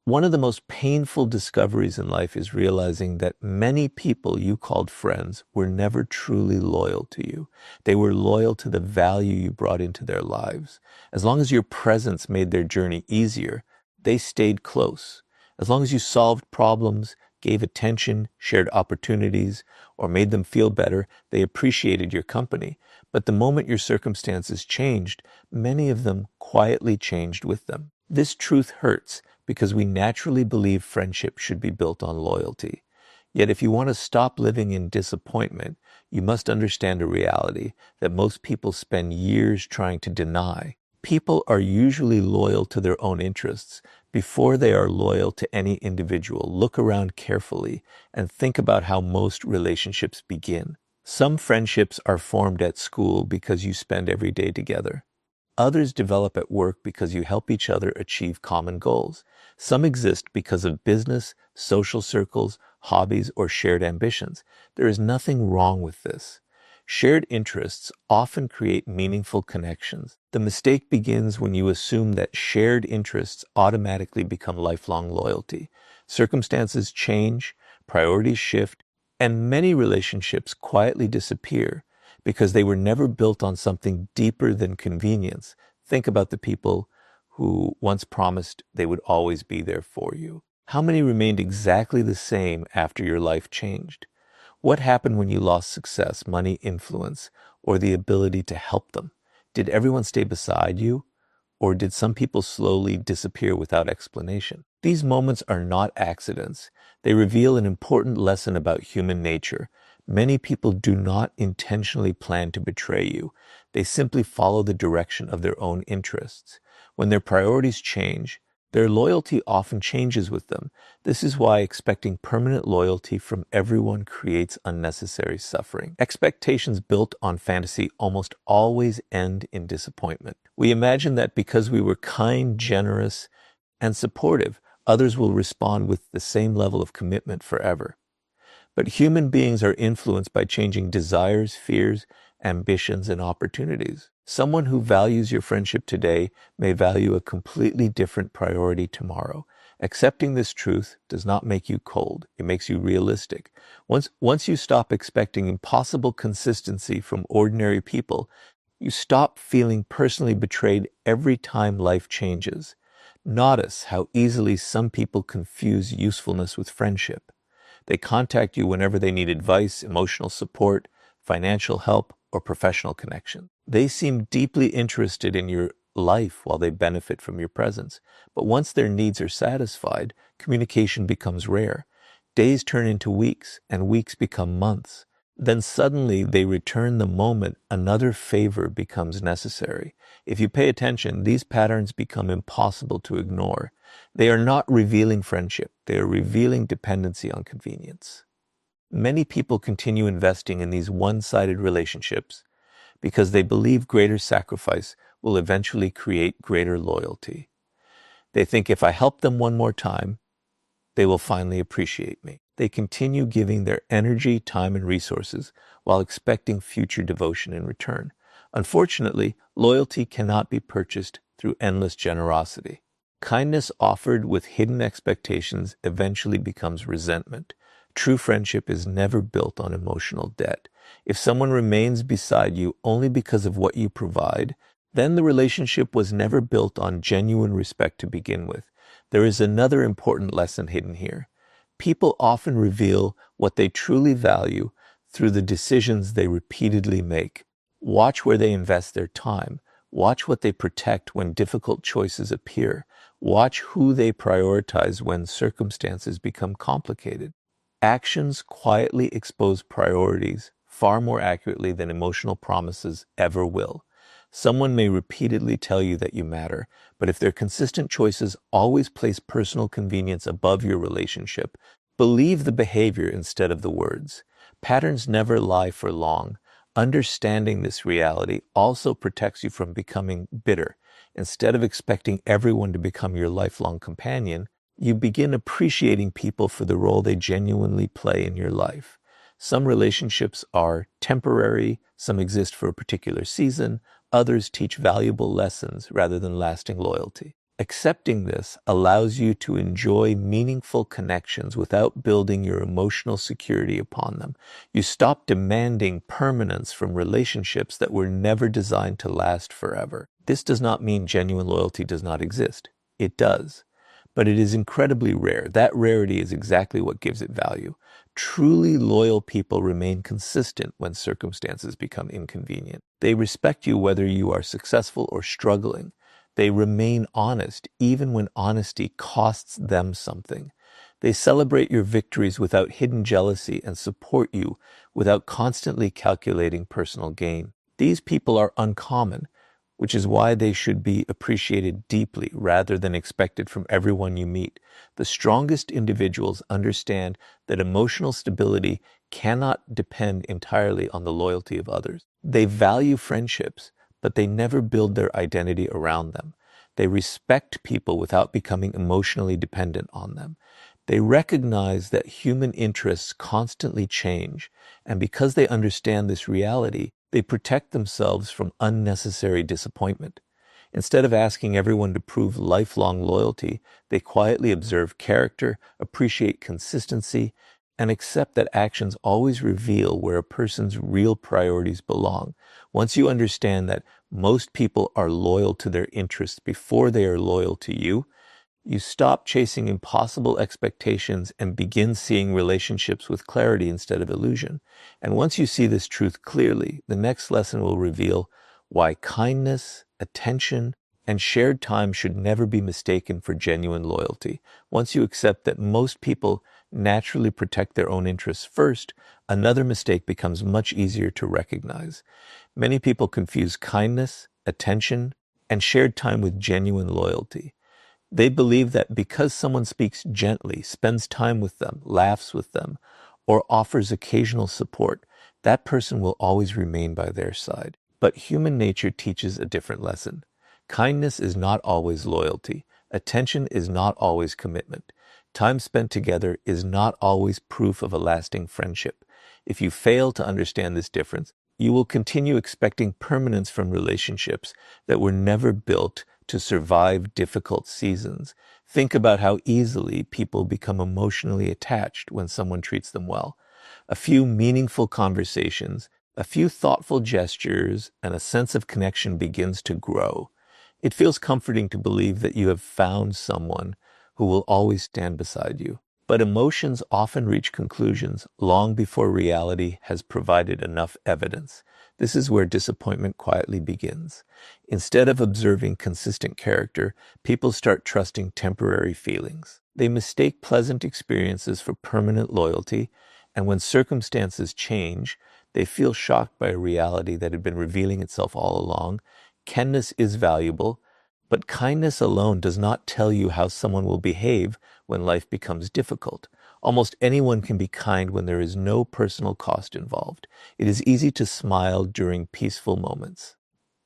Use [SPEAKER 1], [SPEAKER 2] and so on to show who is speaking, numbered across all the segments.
[SPEAKER 1] One of the most painful discoveries in life is realizing that many people you called friends were never truly loyal to you. They were loyal to the value you brought into their lives. As long as your presence made their journey easier, they stayed close. As long as you solved problems, gave attention, shared opportunities, or made them feel better, they appreciated your company. But the moment your circumstances changed, many of them quietly changed with them. This truth hurts because we naturally believe friendship should be built on loyalty. Yet if you want to stop living in disappointment, you must understand a reality that most people spend years trying to deny. People are usually loyal to their own interests before they are loyal to any individual. Look around carefully and think about how most relationships begin. Some friendships are formed at school because you spend every day together. Others develop at work because you help each other achieve common goals. Some exist because of business, social circles, hobbies, or shared ambitions. There is nothing wrong with this. Shared interests often create meaningful connections. The mistake begins when you assume that shared interests automatically become lifelong loyalty. Circumstances change, priorities shift, and many relationships quietly disappear because they were never built on something deeper than convenience. Think about the people who once promised they would always be there for you. How many remained exactly the same after your life changed? What happened when you lost success, money, influence, or the ability to help them? Did everyone stay beside you? Or did some people slowly disappear without explanation? These moments are not accidents. They reveal an important lesson about human nature. Many people do not intentionally plan to betray you. They simply follow the direction of their own interests. When their priorities change, their loyalty often changes with them. This is why expecting permanent loyalty from everyone creates unnecessary suffering. Expectations built on fantasy almost always end in disappointment. We imagine that because we were kind, generous, and supportive, others will respond with the same level of commitment forever. But human beings are influenced by changing desires, fears, ambitions, and opportunities. Someone who values your friendship today may value a completely different priority tomorrow. Accepting this truth does not make you cold. It makes you realistic. Once you stop expecting impossible consistency from ordinary people, you stop feeling personally betrayed every time life changes. Notice how easily some people confuse usefulness with friendship. They contact you whenever they need advice, emotional support, financial help, or professional connection. They seem deeply interested in your life while they benefit from your presence. But once their needs are satisfied, communication becomes rare. Days turn into weeks, and weeks become months. Then suddenly they return the moment another favor becomes necessary. If you pay attention, these patterns become impossible to ignore. They are not revealing friendship. They are revealing dependency on convenience. Many people continue investing in these one-sided relationships because they believe greater sacrifice will eventually create greater loyalty. They think if I help them one more time, they will finally appreciate me. They continue giving their energy, time, and resources while expecting future devotion in return. Unfortunately, loyalty cannot be purchased through endless generosity. Kindness offered with hidden expectations eventually becomes resentment. True friendship is never built on emotional debt. If someone remains beside you only because of what you provide, then the relationship was never built on genuine respect to begin with. There is another important lesson hidden here. People often reveal what they truly value through the decisions they repeatedly make. Watch where they invest their time. Watch what they protect when difficult choices appear. Watch who they prioritize when circumstances become complicated. Actions quietly expose priorities far more accurately than emotional promises ever will. Someone may repeatedly tell you that you matter, but if their consistent choices always place personal convenience above your relationship, believe the behavior instead of the words. Patterns never lie for long. Understanding this reality also protects you from becoming bitter. Instead of expecting everyone to become your lifelong companion, you begin appreciating people for the role they genuinely play in your life. Some relationships are temporary, some exist for a particular season, others teach valuable lessons rather than lasting loyalty. Accepting this allows you to enjoy meaningful connections without building your emotional security upon them. You stop demanding permanence from relationships that were never designed to last forever. This does not mean genuine loyalty does not exist. It does. But it is incredibly rare. That rarity is exactly what gives it value. Truly loyal people remain consistent when circumstances become inconvenient. They respect you whether you are successful or struggling. They remain honest even when honesty costs them something. They celebrate your victories without hidden jealousy and support you without constantly calculating personal gain. These people are uncommon, which is why they should be appreciated deeply rather than expected from everyone you meet. The strongest individuals understand that emotional stability cannot depend entirely on the loyalty of others. They value friendships, but they never build their identity around them. They respect people without becoming emotionally dependent on them. They recognize that human interests constantly change, and because they understand this reality, they protect themselves from unnecessary disappointment. Instead of asking everyone to prove lifelong loyalty, they quietly observe character, appreciate consistency, and accept that actions always reveal where a person's real priorities belong. Once you understand that most people are loyal to their interests before they are loyal to you, you stop chasing impossible expectations and begin seeing relationships with clarity instead of illusion. And once you see this truth clearly, the next lesson will reveal why kindness, attention, and shared time should never be mistaken for genuine loyalty. Once you accept that most people naturally protect their own interests first, another mistake becomes much easier to recognize. Many people confuse kindness, attention, and shared time with genuine loyalty. They believe that because someone speaks gently, spends time with them, laughs with them, or offers occasional support, that person will always remain by their side. But human nature teaches a different lesson. Kindness is not always loyalty. Attention is not always commitment. Time spent together is not always proof of a lasting friendship. If you fail to understand this difference, you will continue expecting permanence from relationships that were never built to survive difficult seasons. Think about how easily people become emotionally attached when someone treats them well. A few meaningful conversations, a few thoughtful gestures, and a sense of connection begins to grow. It feels comforting to believe that you have found someone who will always stand beside you. But emotions often reach conclusions long before reality has provided enough evidence. This is where disappointment quietly begins. Instead of observing consistent character, people start trusting temporary feelings. They mistake pleasant experiences for permanent loyalty, and when circumstances change, they feel shocked by a reality that had been revealing itself all along. Kindness is valuable, but kindness alone does not tell you how someone will behave when life becomes difficult. Almost anyone can be kind when there is no personal cost involved. It is easy to smile during peaceful moments.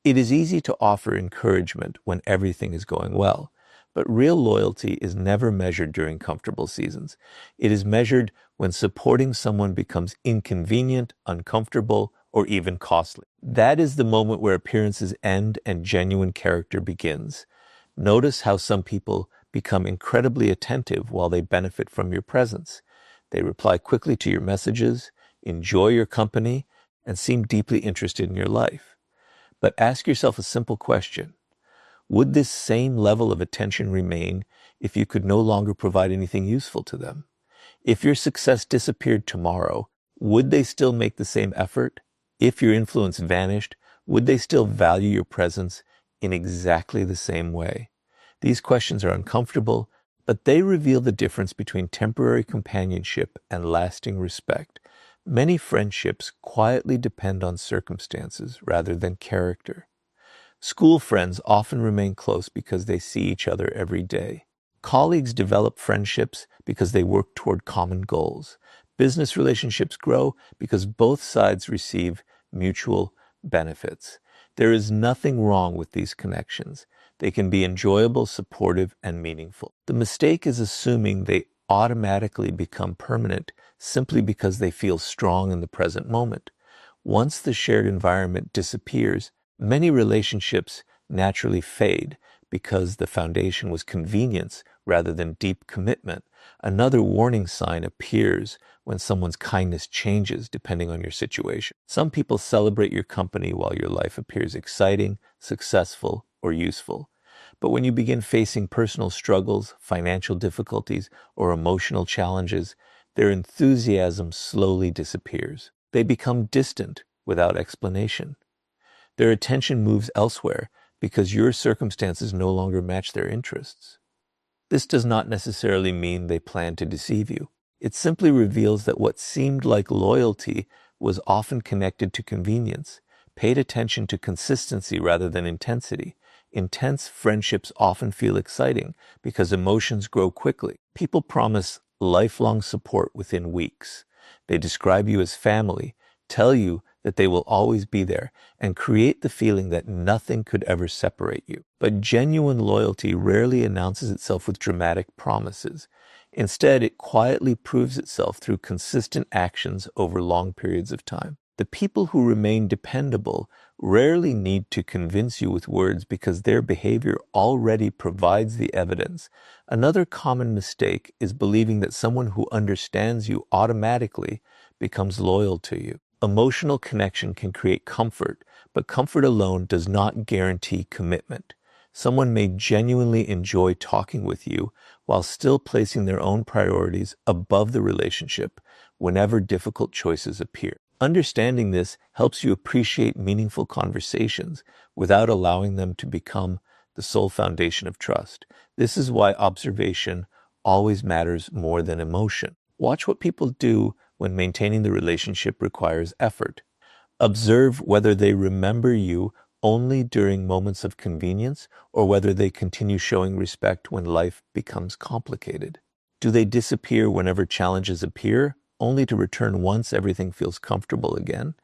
[SPEAKER 1] It is easy to offer encouragement when everything is going well. But real loyalty is never measured during comfortable seasons. It is measured when supporting someone becomes inconvenient, uncomfortable, or even costly. That is the moment where appearances end and genuine character begins. Notice how some people become incredibly attentive while they benefit from your presence. They reply quickly to your messages, enjoy your company, and seem deeply interested in your life. But ask yourself a simple question. Would this same level of attention remain if you could no longer provide anything useful to them? If your success disappeared tomorrow, would they still make the same effort? If your influence vanished, would they still value your presence in exactly the same way? These questions are uncomfortable, but they reveal the difference between temporary companionship and lasting respect. Many friendships quietly depend on circumstances rather than character. School friends often remain close because they see each other every day. Colleagues develop friendships because they work toward common goals. Business relationships grow because both sides receive mutual benefits. There is nothing wrong with these connections. They can be enjoyable, supportive, and meaningful. The mistake is assuming they automatically become permanent simply because they feel strong in the present moment. Once the shared environment disappears, many relationships naturally fade, because the foundation was convenience rather than deep commitment. Another warning sign appears when someone's kindness changes depending on your situation. Some people celebrate your company while your life appears exciting, successful, or useful. But when you begin facing personal struggles, financial difficulties, or emotional challenges, their enthusiasm slowly disappears. They become distant without explanation. Their attention moves elsewhere because your circumstances no longer match their interests. This does not necessarily mean they plan to deceive you. It simply reveals that what seemed like loyalty was often connected to convenience, paid attention to consistency rather than intensity. Intense friendships often feel exciting because emotions grow quickly. People promise lifelong support within weeks. They describe you as family, tell you that they will always be there, and create the feeling that nothing could ever separate you. But genuine loyalty rarely announces itself with dramatic promises. Instead, it quietly proves itself through consistent actions over long periods of time. The people who remain dependable rarely need to convince you with words because their behavior already provides the evidence. Another common mistake is believing that someone who understands you automatically becomes loyal to you. Emotional connection can create comfort, but comfort alone does not guarantee commitment. Someone may genuinely enjoy talking with you while still placing their own priorities above the relationship whenever difficult choices appear. Understanding this helps you appreciate meaningful conversations without allowing them to become the sole foundation of trust. This is why observation always matters more than emotion. Watch what people do when maintaining the relationship requires effort. Observe whether they remember you only during moments of convenience or whether they continue showing respect when life becomes complicated. Do they disappear whenever challenges appear, only to return once everything feels comfortable again?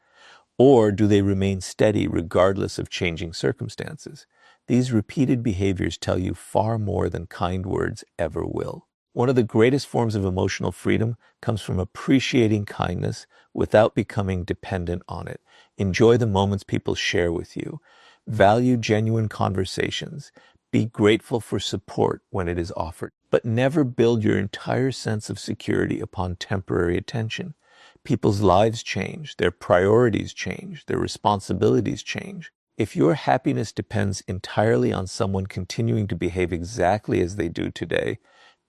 [SPEAKER 1] Or do they remain steady regardless of changing circumstances? These repeated behaviors tell you far more than kind words ever will. One of the greatest forms of emotional freedom comes from appreciating kindness without becoming dependent on it. Enjoy the moments people share with you. Value genuine conversations. Be grateful for support when it is offered. But never build your entire sense of security upon temporary attention. People's lives change, their priorities change, their responsibilities change. If your happiness depends entirely on someone continuing to behave exactly as they do today,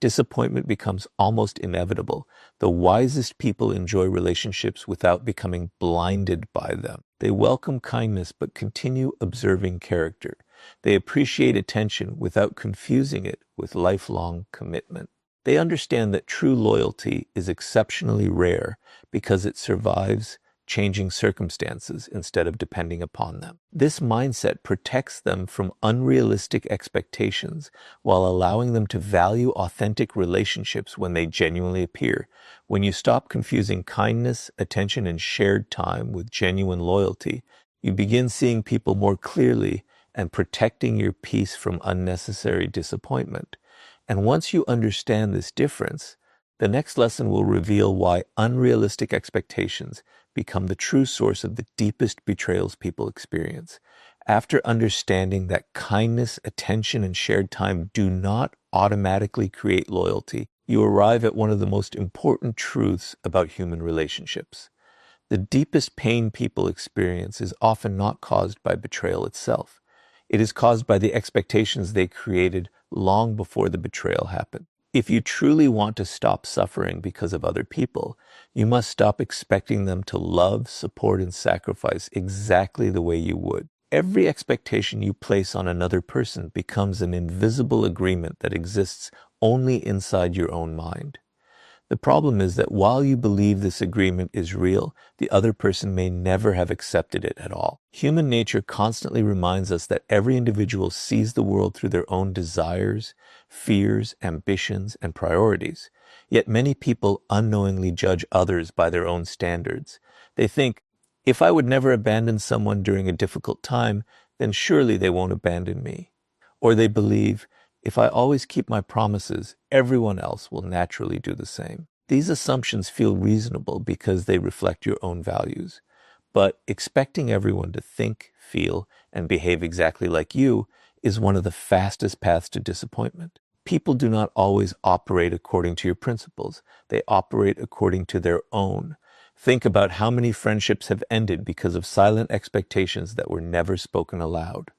[SPEAKER 1] disappointment becomes almost inevitable. The wisest people enjoy relationships without becoming blinded by them. They welcome kindness but continue observing character. They appreciate attention without confusing it with lifelong commitment. They understand that true loyalty is exceptionally rare because it survives changing circumstances instead of depending upon them. This mindset protects them from unrealistic expectations while allowing them to value authentic relationships when they genuinely appear. When you stop confusing kindness, attention, and shared time with genuine loyalty, you begin seeing people more clearly and protecting your peace from unnecessary disappointment. And once you understand this difference, the next lesson will reveal why unrealistic expectations become the true source of the deepest betrayals people experience. After understanding that kindness, attention, and shared time do not automatically create loyalty, you arrive at one of the most important truths about human relationships. The deepest pain people experience is often not caused by betrayal itself. It is caused by the expectations they created long before the betrayal happened. If you truly want to stop suffering because of other people, you must stop expecting them to love, support, and sacrifice exactly the way you would. Every expectation you place on another person becomes an invisible agreement that exists only inside your own mind. The problem is that while you believe this agreement is real, the other person may never have accepted it at all. Human nature constantly reminds us that every individual sees the world through their own desires, fears, ambitions, and priorities. Yet many people unknowingly judge others by their own standards. They think, if I would never abandon someone during a difficult time, then surely they won't abandon me. Or they believe, if I always keep my promises, everyone else will naturally do the same. These assumptions feel reasonable because they reflect your own values. But expecting everyone to think, feel, and behave exactly like you is one of the fastest paths to disappointment. People do not always operate according to your principles. They operate according to their own. Think about how many friendships have ended because of silent expectations that were never spoken aloud.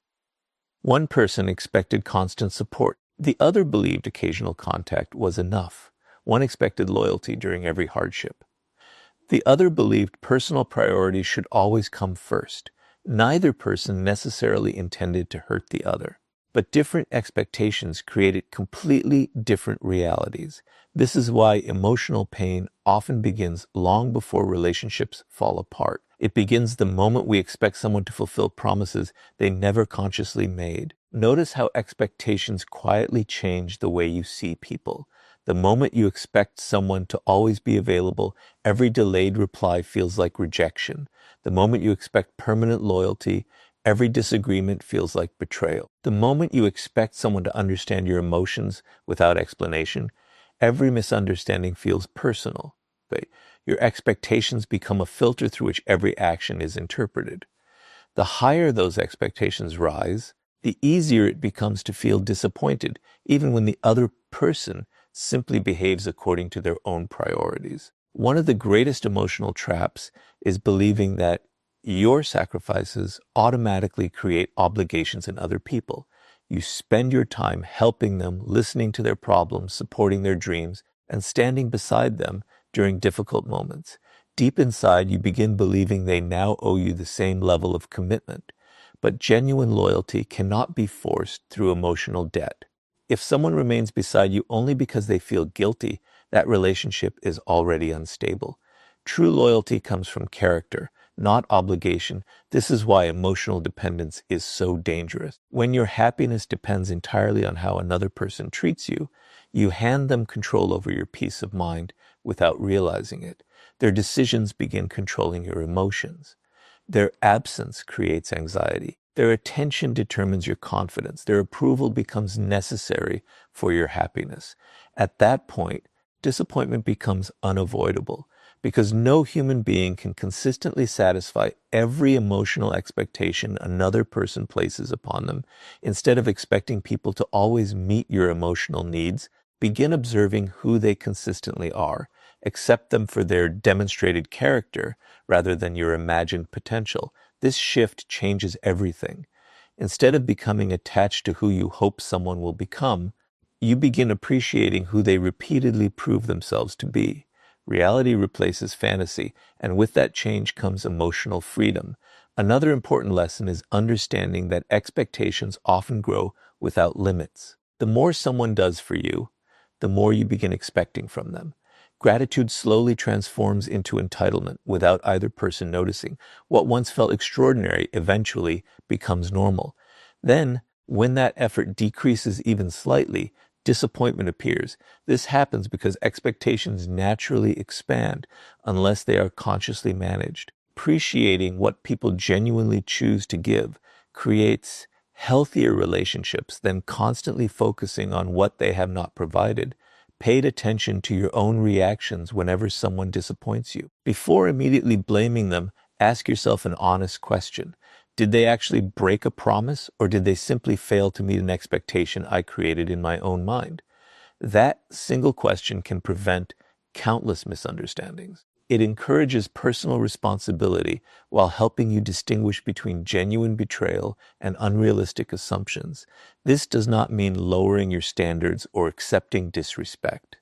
[SPEAKER 1] One person expected constant support. The other believed occasional contact was enough. One expected loyalty during every hardship. The other believed personal priorities should always come first. Neither person necessarily intended to hurt the other, but different expectations created completely different realities. This is why emotional pain often begins long before relationships fall apart. It begins the moment we expect someone to fulfill promises they never consciously made. Notice how expectations quietly change the way you see people. The moment you expect someone to always be available, every delayed reply feels like rejection. The moment you expect permanent loyalty, every disagreement feels like betrayal. The moment you expect someone to understand your emotions without explanation, every misunderstanding feels personal. Your expectations become a filter through which every action is interpreted. The higher those expectations rise, the easier it becomes to feel disappointed, even when the other person simply behaves according to their own priorities. One of the greatest emotional traps is believing that your sacrifices automatically create obligations in other people. You spend your time helping them, listening to their problems, supporting their dreams, and standing beside them during difficult moments. Deep inside, you begin believing they now owe you the same level of commitment. But genuine loyalty cannot be forced through emotional debt. If someone remains beside you only because they feel guilty, that relationship is already unstable. True loyalty comes from character, not obligation. This is why emotional dependence is so dangerous. When your happiness depends entirely on how another person treats you, you hand them control over your peace of mind without realizing it. Their decisions begin controlling your emotions. Their absence creates anxiety. Their attention determines your confidence. Their approval becomes necessary for your happiness. At that point, disappointment becomes unavoidable because no human being can consistently satisfy every emotional expectation another person places upon them. Instead of expecting people to always meet your emotional needs, begin observing who they consistently are. Accept them for their demonstrated character rather than your imagined potential. This shift changes everything. Instead of becoming attached to who you hope someone will become, you begin appreciating who they repeatedly prove themselves to be. Reality replaces fantasy, and with that change comes emotional freedom. Another important lesson is understanding that expectations often grow without limits. The more someone does for you, the more you begin expecting from them. Gratitude slowly transforms into entitlement without either person noticing. What once felt extraordinary eventually becomes normal. Then, when that effort decreases even slightly, disappointment appears. This happens because expectations naturally expand unless they are consciously managed. Appreciating what people genuinely choose to give creates healthier relationships than constantly focusing on what they have not provided. Paid attention to your own reactions whenever someone disappoints you. Before immediately blaming them, ask yourself an honest question. Did they actually break a promise, or did they simply fail to meet an expectation I created in my own mind? That single question can prevent countless misunderstandings. It encourages personal responsibility while helping you distinguish between genuine betrayal and unrealistic assumptions. This does not mean lowering your standards or accepting disrespect.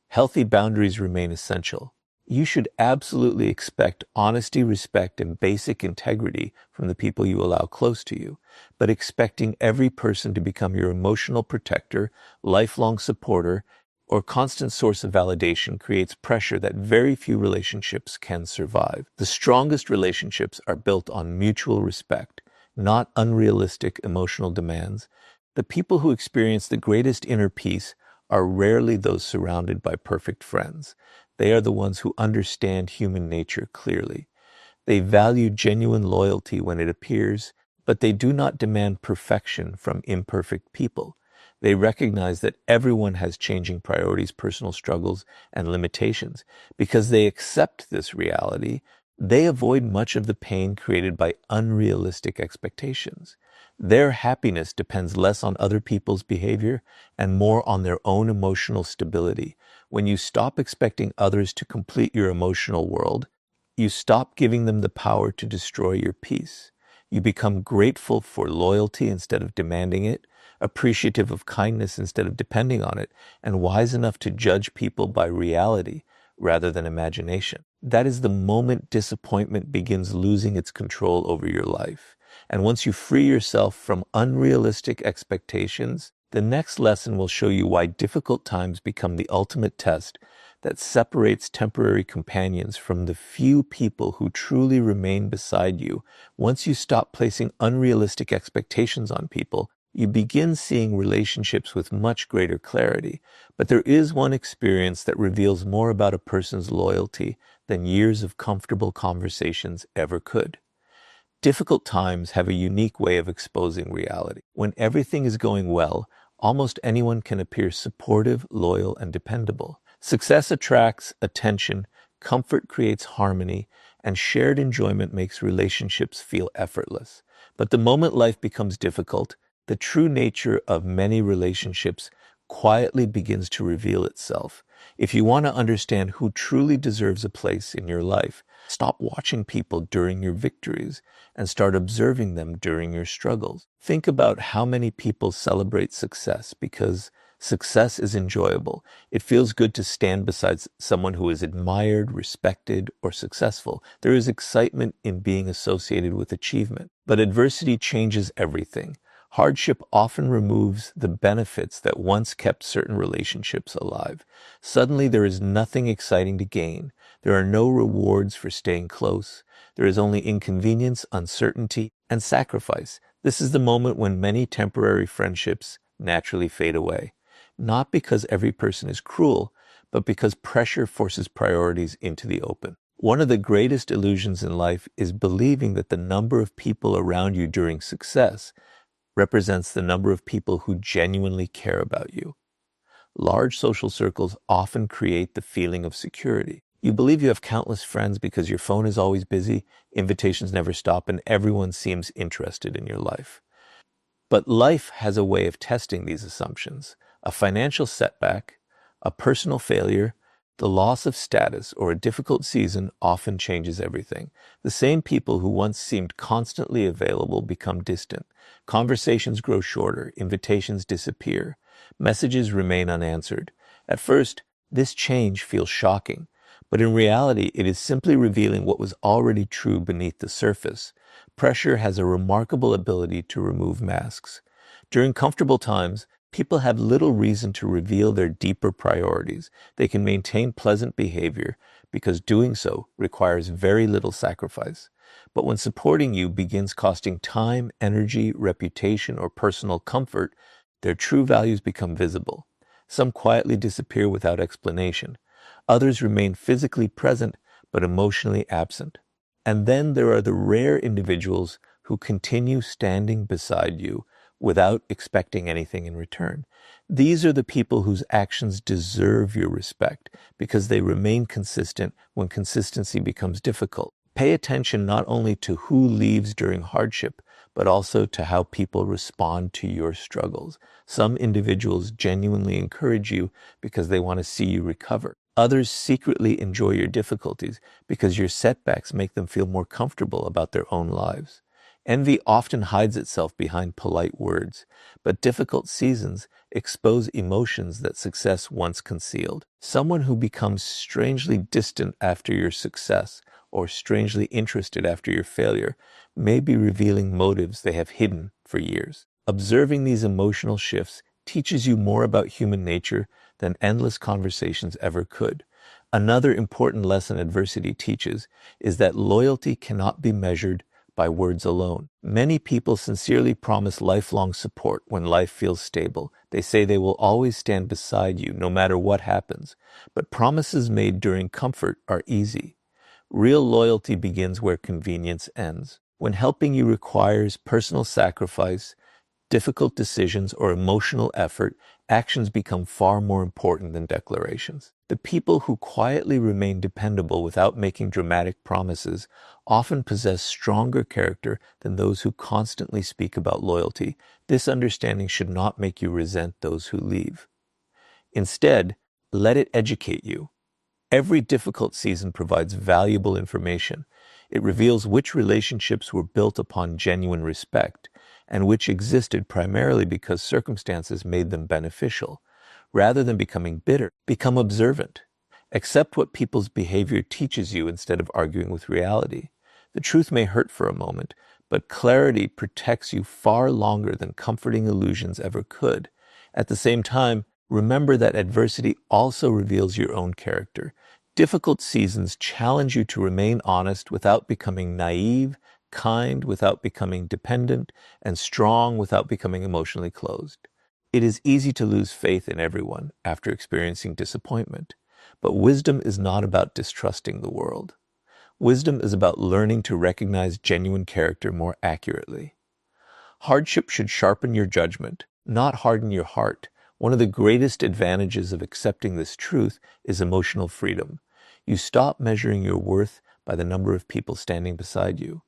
[SPEAKER 1] Healthy boundaries remain essential. You should absolutely expect honesty, respect, and basic integrity from the people you allow close to you. But expecting every person to become your emotional protector, lifelong supporter, or constant source of validation creates pressure that very few relationships can survive. The strongest relationships are built on mutual respect, not unrealistic emotional demands. The people who experience the greatest inner peace are rarely those surrounded by perfect friends. They are the ones who understand human nature clearly. They value genuine loyalty when it appears, but they do not demand perfection from imperfect people. They recognize that everyone has changing priorities, personal struggles, and limitations. Because they accept this reality, They avoid much of the pain created by unrealistic expectations. Their happiness depends less on other people's behavior and more on their own emotional stability. When you stop expecting others to complete your emotional world, you stop giving them the power to destroy your peace. You become grateful for loyalty instead of demanding it, appreciative of kindness instead of depending on it, and wise enough to judge people by reality rather than imagination. That is the moment disappointment begins losing its control over your life. And once you free yourself from unrealistic expectations, the next lesson will show you why difficult times become the ultimate test that separates temporary companions from the few people who truly remain beside you. Once you stop placing unrealistic expectations on people, you begin seeing relationships with much greater clarity. But there is one experience that reveals more about a person's loyalty than years of comfortable conversations ever could. Difficult times have a unique way of exposing reality. When everything is going well, almost anyone can appear supportive, loyal, and dependable. Success attracts attention, comfort creates harmony, and shared enjoyment makes relationships feel effortless. But the moment life becomes difficult, the true nature of many relationships quietly begins to reveal itself. If you want to understand who truly deserves a place in your life, stop watching people during your victories and start observing them during your struggles. Think about how many people celebrate success because success is enjoyable. It feels good to stand beside someone who is admired, respected, or successful. There is excitement in being associated with achievement. But adversity changes everything. Hardship often removes the benefits that once kept certain relationships alive. Suddenly, there is nothing exciting to gain. There are no rewards for staying close. There is only inconvenience, uncertainty, and sacrifice. This is the moment when many temporary friendships naturally fade away. Not because every person is cruel, but because pressure forces priorities into the open. One of the greatest illusions in life is believing that the number of people around you during success represents the number of people who genuinely care about you. Large social circles often create the feeling of security. You believe you have countless friends because your phone is always busy, invitations never stop, and everyone seems interested in your life. But life has a way of testing these assumptions. A financial setback, a personal failure, the loss of status, or a difficult season often changes everything. The same people who once seemed constantly available become distant. Conversations grow shorter, invitations disappear, messages remain unanswered. At first, this change feels shocking, but in reality, it is simply revealing what was already true beneath the surface. Pressure has a remarkable ability to remove masks. During comfortable times, people have little reason to reveal their deeper priorities. They can maintain pleasant behavior because doing so requires very little sacrifice. But when supporting you begins costing time, energy, reputation, or personal comfort, their true values become visible. Some quietly disappear without explanation. Others remain physically present but emotionally absent. And then there are the rare individuals who continue standing beside you without expecting anything in return. These are the people whose actions deserve your respect because they remain consistent when consistency becomes difficult. Pay attention not only to who leaves during hardship, but also to how people respond to your struggles. Some individuals genuinely encourage you because they want to see you recover. Others secretly enjoy your difficulties because your setbacks make them feel more comfortable about their own lives. Envy often hides itself behind polite words, but difficult seasons expose emotions that success once concealed. Someone who becomes strangely distant after your success or strangely interested after your failure may be revealing motives they have hidden for years. Observing these emotional shifts teaches you more about human nature than endless conversations ever could. Another important lesson adversity teaches is that loyalty cannot be measured by words alone. Many people sincerely promise lifelong support when life feels stable. They say they will always stand beside you no matter what happens. But promises made during comfort are easy. Real loyalty begins where convenience ends. When helping you requires personal sacrifice, difficult decisions, or emotional effort, actions become far more important than declarations. The people who quietly remain dependable without making dramatic promises often possess stronger character than those who constantly speak about loyalty. This understanding should not make you resent those who leave. Instead, let it educate you. Every difficult season provides valuable information. It reveals which relationships were built upon genuine respect and which existed primarily because circumstances made them beneficial. Rather than becoming bitter, become observant. Accept what people's behavior teaches you instead of arguing with reality. The truth may hurt for a moment, but clarity protects you far longer than comforting illusions ever could. At the same time, remember that adversity also reveals your own character. Difficult seasons challenge you to remain honest without becoming naive, kind without becoming dependent, and strong without becoming emotionally closed. It is easy to lose faith in everyone after experiencing disappointment, but wisdom is not about distrusting the world. Wisdom is about learning to recognize genuine character more accurately. Hardship should sharpen your judgment, not harden your heart. One of the greatest advantages of accepting this truth is emotional freedom. You stop measuring your worth by the number of people standing beside you.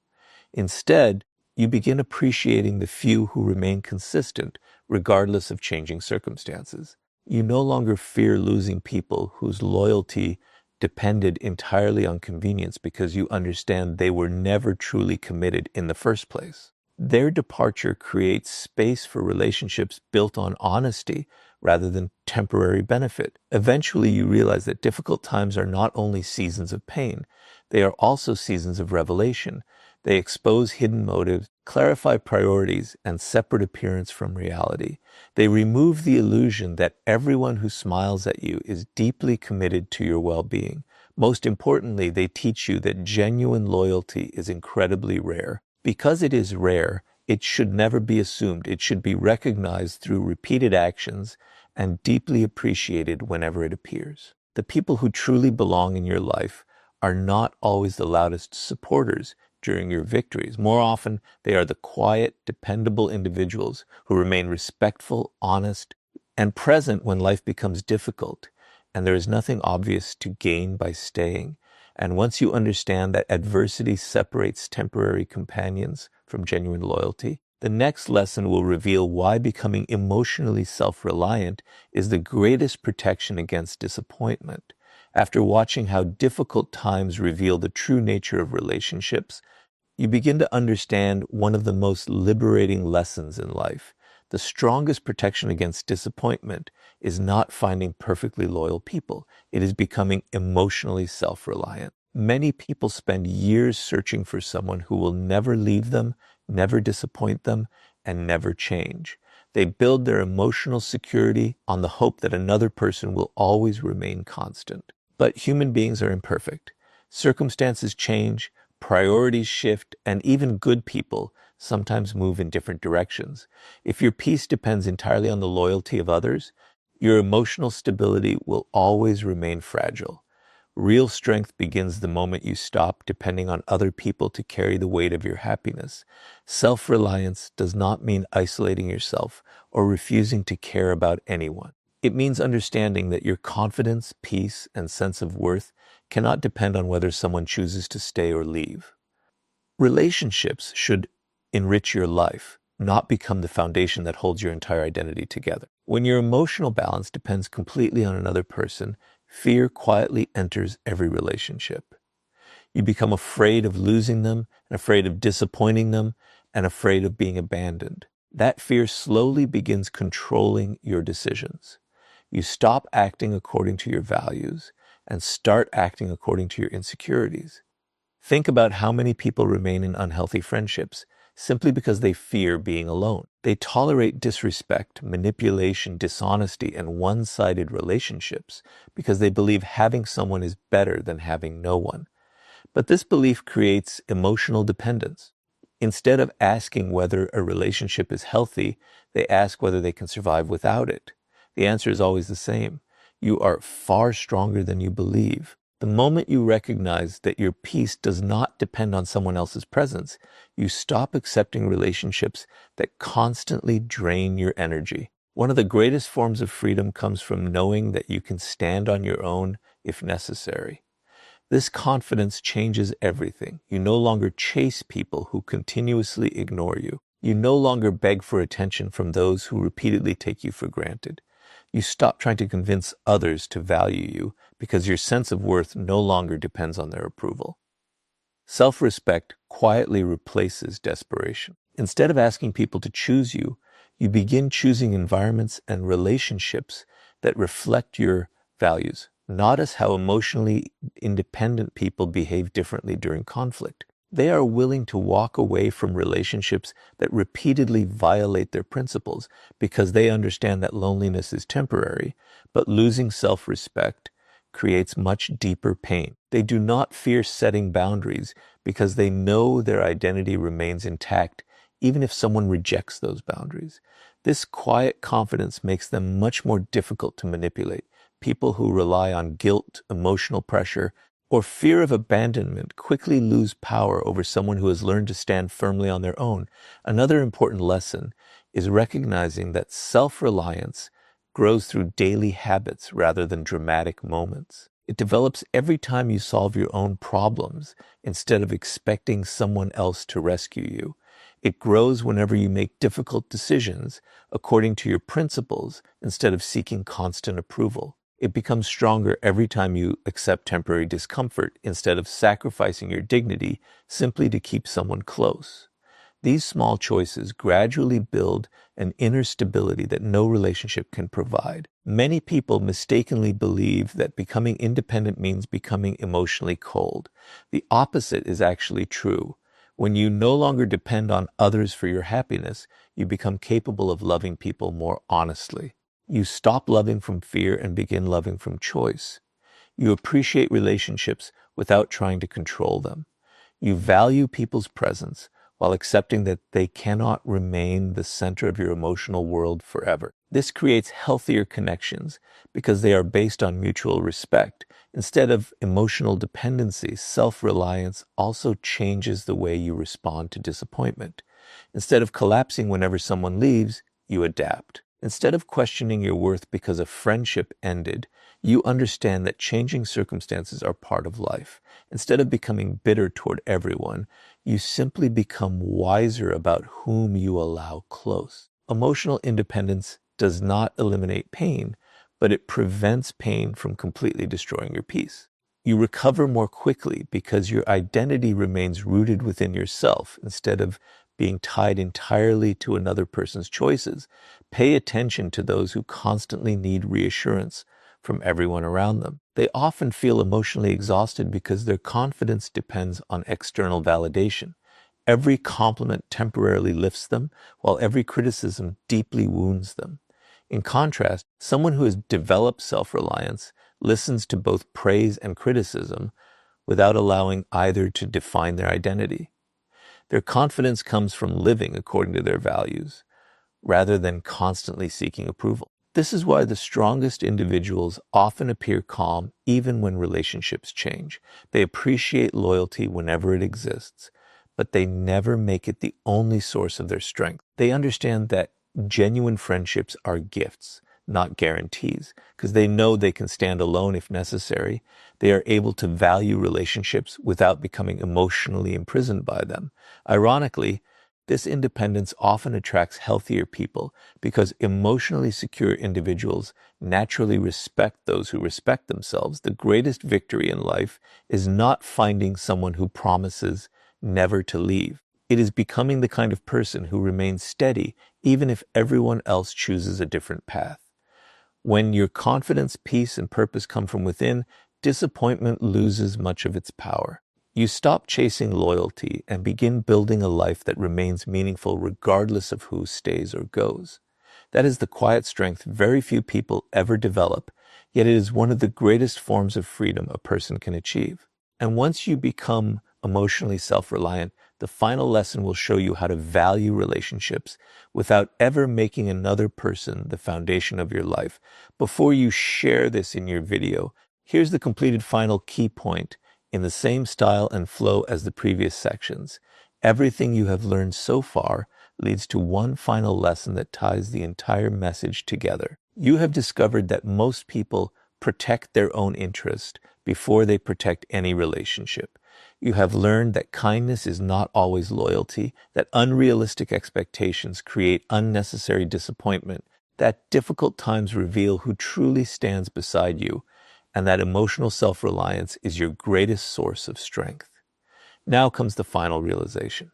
[SPEAKER 1] Instead, you begin appreciating the few who remain consistent regardless of changing circumstances. You no longer fear losing people whose loyalty depended entirely on convenience because you understand they were never truly committed in the first place. Their departure creates space for relationships built on honesty rather than temporary benefit. Eventually, you realize that difficult times are not only seasons of pain, they are also seasons of revelation. They expose hidden motives, clarify priorities, and separate appearance from reality. They remove the illusion that everyone who smiles at you is deeply committed to your well-being. Most importantly, they teach you that genuine loyalty is incredibly rare. Because it is rare, it should never be assumed. It should be recognized through repeated actions and deeply appreciated whenever it appears. The people who truly belong in your life are not always the loudest supporters during your victories. More often, they are the quiet, dependable individuals who remain respectful, honest, and present when life becomes difficult, and there is nothing obvious to gain by staying. And once you understand that adversity separates temporary companions from genuine loyalty, the next lesson will reveal why becoming emotionally self-reliant is the greatest protection against disappointment. After watching how difficult times reveal the true nature of relationships, you begin to understand one of the most liberating lessons in life. The strongest protection against disappointment is not finding perfectly loyal people. It is becoming emotionally self-reliant. Many people spend years searching for someone who will never leave them, never disappoint them, and never change. They build their emotional security on the hope that another person will always remain constant. But human beings are imperfect. Circumstances change, priorities shift, and even good people sometimes move in different directions. If your peace depends entirely on the loyalty of others, your emotional stability will always remain fragile. Real strength begins the moment you stop depending on other people to carry the weight of your happiness. Self-reliance does not mean isolating yourself or refusing to care about anyone. It means understanding that your confidence, peace, and sense of worth cannot depend on whether someone chooses to stay or leave. Relationships should enrich your life, not become the foundation that holds your entire identity together. When your emotional balance depends completely on another person, fear quietly enters every relationship. You become afraid of losing them, and afraid of disappointing them, and afraid of being abandoned. That fear slowly begins controlling your decisions. You stop acting according to your values and start acting according to your insecurities. Think about how many people remain in unhealthy friendships simply because they fear being alone. They tolerate disrespect, manipulation, dishonesty, and one-sided relationships because they believe having someone is better than having no one. But this belief creates emotional dependence. Instead of asking whether a relationship is healthy, they ask whether they can survive without it. The answer is always the same. You are far stronger than you believe. The moment you recognize that your peace does not depend on someone else's presence, you stop accepting relationships that constantly drain your energy. One of the greatest forms of freedom comes from knowing that you can stand on your own if necessary. This confidence changes everything. You no longer chase people who continuously ignore you. You no longer beg for attention from those who repeatedly take you for granted. You stop trying to convince others to value you because your sense of worth no longer depends on their approval. Self-respect quietly replaces desperation. Instead of asking people to choose you, you begin choosing environments and relationships that reflect your values. Notice how emotionally independent people behave differently during conflict. They are willing to walk away from relationships that repeatedly violate their principles because they understand that loneliness is temporary, but losing self-respect creates much deeper pain. They do not fear setting boundaries because they know their identity remains intact even if someone rejects those boundaries. This quiet confidence makes them much more difficult to manipulate. People who rely on guilt, emotional pressure, or fear of abandonment quickly lose power over someone who has learned to stand firmly on their own. Another important lesson is recognizing that self-reliance grows through daily habits rather than dramatic moments. It develops every time you solve your own problems instead of expecting someone else to rescue you. It grows whenever you make difficult decisions according to your principles instead of seeking constant approval. It becomes stronger every time you accept temporary discomfort instead of sacrificing your dignity simply to keep someone close. These small choices gradually build an inner stability that no relationship can provide. Many people mistakenly believe that becoming independent means becoming emotionally cold. The opposite is actually true. When you no longer depend on others for your happiness, you become capable of loving people more honestly. You stop loving from fear and begin loving from choice. You appreciate relationships without trying to control them. You value people's presence while accepting that they cannot remain the center of your emotional world forever. This creates healthier connections because they are based on mutual respect. Instead of emotional dependency, self-reliance also changes the way you respond to disappointment. Instead of collapsing whenever someone leaves, you adapt. Instead of questioning your worth because a friendship ended, you understand that changing circumstances are part of life. Instead of becoming bitter toward everyone, you simply become wiser about whom you allow close. Emotional independence does not eliminate pain, but it prevents pain from completely destroying your peace. You recover more quickly because your identity remains rooted within yourself instead of being tied entirely to another person's choices. Pay attention to those who constantly need reassurance from everyone around them. They often feel emotionally exhausted because their confidence depends on external validation. Every compliment temporarily lifts them, while every criticism deeply wounds them. In contrast, someone who has developed self-reliance listens to both praise and criticism without allowing either to define their identity. Their confidence comes from living according to their values, rather than constantly seeking approval. This is why the strongest individuals often appear calm even when relationships change. They appreciate loyalty whenever it exists, but they never make it the only source of their strength. They understand that genuine friendships are gifts, not guarantees, because they know they can stand alone if necessary. They are able to value relationships without becoming emotionally imprisoned by them. Ironically, this independence often attracts healthier people because emotionally secure individuals naturally respect those who respect themselves. The greatest victory in life is not finding someone who promises never to leave. It is becoming the kind of person who remains steady even if everyone else chooses a different path. When your confidence, peace, and purpose come from within, disappointment loses much of its power. You stop chasing loyalty and begin building a life that remains meaningful regardless of who stays or goes. That is the quiet strength very few people ever develop, yet it is one of the greatest forms of freedom a person can achieve. And once you become emotionally self-reliant, the final lesson will show you how to value relationships without ever making another person the foundation of your life. Before you share this in your video, Here's the completed final key point in the same style and flow as the previous sections. Everything you have learned so far leads to one final lesson that ties the entire message together. You have discovered that most people protect their own interest before they protect any relationship. You have learned that kindness is not always loyalty, that unrealistic expectations create unnecessary disappointment, that difficult times reveal who truly stands beside you, and that emotional self-reliance is your greatest source of strength. Now comes the final realization.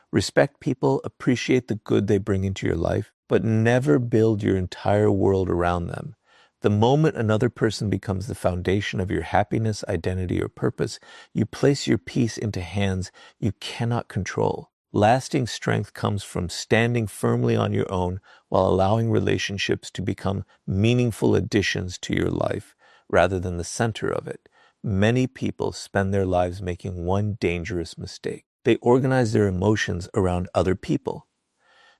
[SPEAKER 1] Respect people, appreciate the good they bring into your life, but never build your entire world around them. The moment another person becomes the foundation of your happiness, identity, or purpose, you place your peace into hands you cannot control. Lasting strength comes from standing firmly on your own while allowing relationships to become meaningful additions to your life rather than the center of it. Many people spend their lives making one dangerous mistake. They organize their emotions around other people.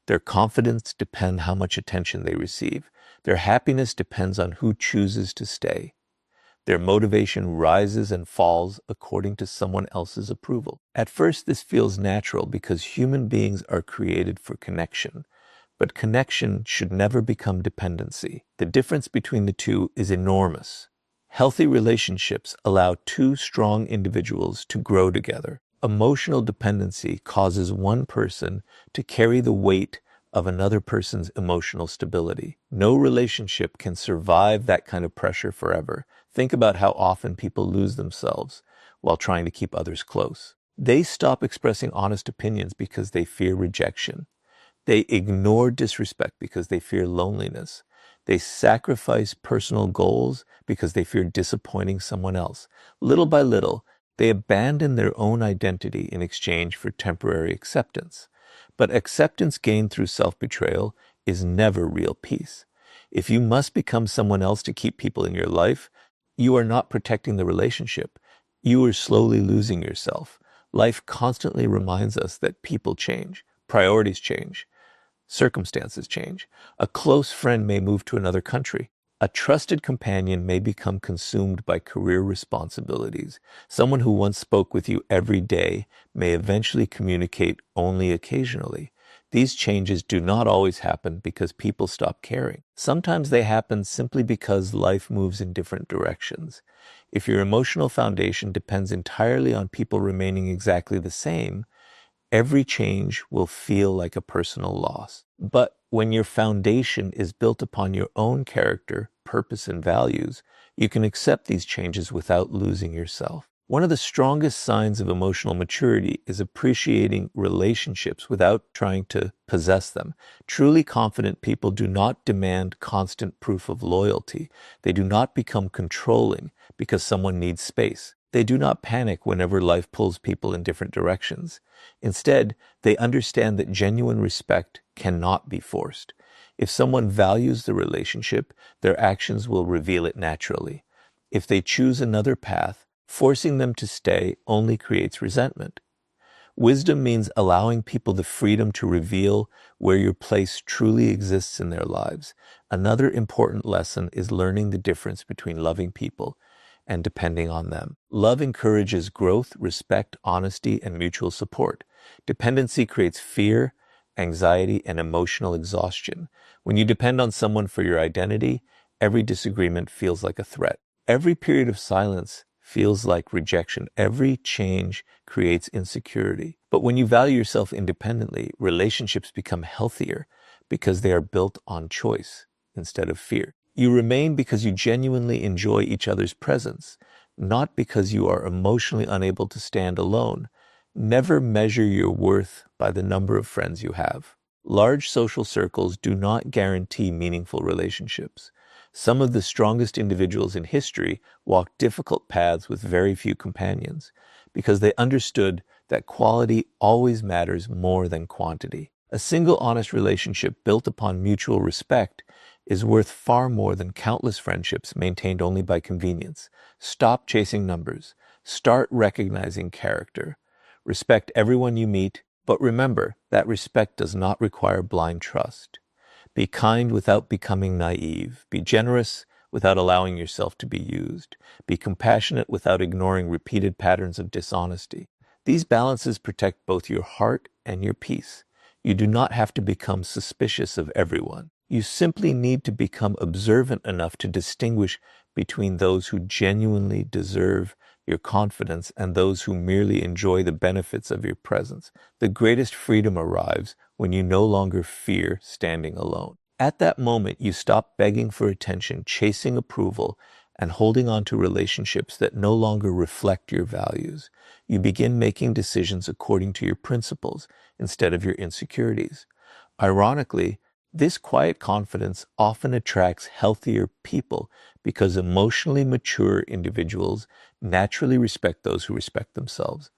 [SPEAKER 1] Their confidence depends how much attention they receive. Their happiness depends on who chooses to stay. Their motivation rises and falls according to someone else's approval. At first, this feels natural because human beings are created for connection. But connection should never become dependency. The difference between the two is enormous. Healthy relationships allow two strong individuals to grow together. Emotional dependency causes one person to carry the weight of another person's emotional stability. No relationship can survive that kind of pressure forever. Think about how often people lose themselves while trying to keep others close. They stop expressing honest opinions because they fear rejection. They ignore disrespect because they fear loneliness. They sacrifice personal goals because they fear disappointing someone else. Little by little, they abandon their own identity in exchange for temporary acceptance. But acceptance gained through self-betrayal is never real peace. If you must become someone else to keep people in your life, you are not protecting the relationship. You are slowly losing yourself. Life constantly reminds us that people change, priorities change, circumstances change. A close friend may move to another country. A trusted companion may become consumed by career responsibilities. Someone who once spoke with you every day may eventually communicate only occasionally. These changes do not always happen because people stop caring. Sometimes they happen simply because life moves in different directions. If your emotional foundation depends entirely on people remaining exactly the same, every change will feel like a personal loss. But when your foundation is built upon your own character, purpose, and values, you can accept these changes without losing yourself. One of the strongest signs of emotional maturity is appreciating relationships without trying to possess them. Truly confident people do not demand constant proof of loyalty. They do not become controlling because someone needs space. They do not panic whenever life pulls people in different directions. Instead, they understand that genuine respect cannot be forced. If someone values the relationship, their actions will reveal it naturally. If they choose another path, forcing them to stay only creates resentment. Wisdom means allowing people the freedom to reveal where your place truly exists in their lives. Another important lesson is learning the difference between loving people and depending on them. Love encourages growth, respect, honesty, and mutual support. Dependency creates fear, anxiety, and emotional exhaustion. When you depend on someone for your identity, every disagreement feels like a threat. Every period of silence feels like rejection. Every change creates insecurity. But when you value yourself independently, relationships become healthier because they are built on choice instead of fear. You remain because you genuinely enjoy each other's presence, not because you are emotionally unable to stand alone. Never measure your worth by the number of friends you have. Large social circles do not guarantee meaningful relationships. Some of the strongest individuals in history walked difficult paths with very few companions because they understood that quality always matters more than quantity. A single honest relationship built upon mutual respect is worth far more than countless friendships maintained only by convenience. Stop chasing numbers. Start recognizing character. Respect everyone you meet, but remember that respect does not require blind trust. Be kind without becoming naive. Be generous without allowing yourself to be used. Be compassionate without ignoring repeated patterns of dishonesty. These balances protect both your heart and your peace. You do not have to become suspicious of everyone. You simply need to become observant enough to distinguish between those who genuinely deserve your confidence and those who merely enjoy the benefits of your presence. The greatest freedom arrives when you no longer fear standing alone. At that moment, you stop begging for attention, chasing approval, and holding on to relationships that no longer reflect your values. You begin making decisions according to your principles instead of your insecurities. Ironically, this quiet confidence often attracts healthier people because emotionally mature individuals naturally respect those who respect themselves.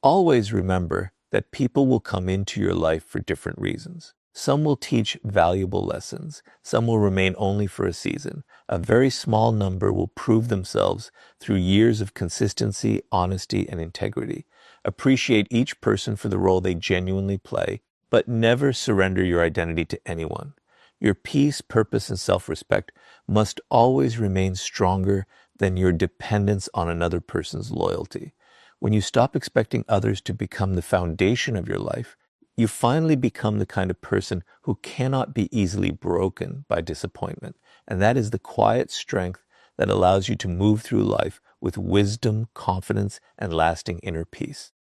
[SPEAKER 1] Always remember that people will come into your life for different reasons. Some will teach valuable lessons. Some will remain only for a season. A very small number will prove themselves through years of consistency, honesty, and integrity. Appreciate each person for the role they genuinely play, but never surrender your identity to anyone. Your peace, purpose, and self-respect must always remain stronger than your dependence on another person's loyalty. When you stop expecting others to become the foundation of your life, you finally become the kind of person who cannot be easily broken by disappointment. And that is the quiet strength that allows you to move through life with wisdom, confidence, and lasting inner peace.